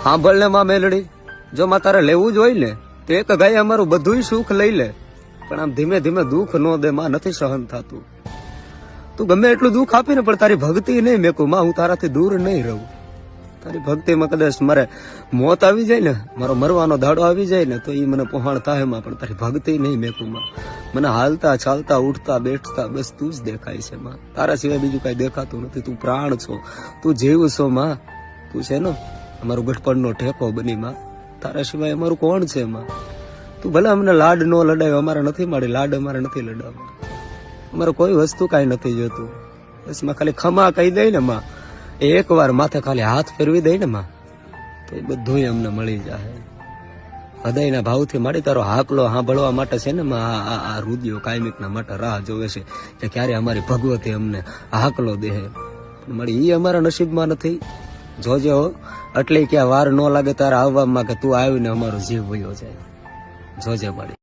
સાંભળ ને માં મેલડી, જો માં તારે લેવું જ હોય ને તો એક ગાય અમારું બધું સુખ લઈ લે, પણ આમ ધીમે ધીમે દુઃખ ન દે માં, નથી સહન થતું. તું ગમે એટલું દુઃખ આપીને પણ તારી ભક્તિ નહીં મેકું માં, હું તારાથી દૂર નહીં રહું. તારી ભક્તિમાં કદાચ મારે મોત આવી જાય ને, મારો મરવાનો દાડો આવી જાય ને, તો એ મને પહોંચ થાય માં, પણ તારી ભક્તિ નહીં મેકું માં. મને હાલતા ચાલતા ઉઠતા બેઠતા બસ તું જ દેખાય છે માં, તારા સિવાય બીજું કઈ દેખાતું નથી. તું પ્રાણ છો, તું જીવ છો માં, તું છે ને અમારું ગઢપણનો ઠેકો બની માં, તારા સિવાય અમારું કોણ છે માં. તું ભલે અમને લાડ નો લડાવ્યો, અમારે નથી મળી લાડ, અમારે નથી લડાવવા, અમારે કોઈ વસ્તુ કાંઈ નથી જોતું. બસ માં ખાલી ખમા કહી દઈ ને માં, એક વાર માથે ખાલી હાથ ફેરવી દઈ ને માં, તો એ બધું અમને મળી જાય. હૃદયના ભાવથી મારી તારો હાકલો સાંભળવા માટે છે ને માં, આ રુદિયો કાયમિકના માટે રાહ જોવે છે કે ક્યારે અમારી ભગવતી અમને હાકલો દે. મળી એ અમારા નસીબમાં નથી. જોજે હો, એટલે ક્યાં વાર ન લાગે તારા આવવામાં કે તું આવીને અમારો જીવ વયો જાય. જોજે મળી.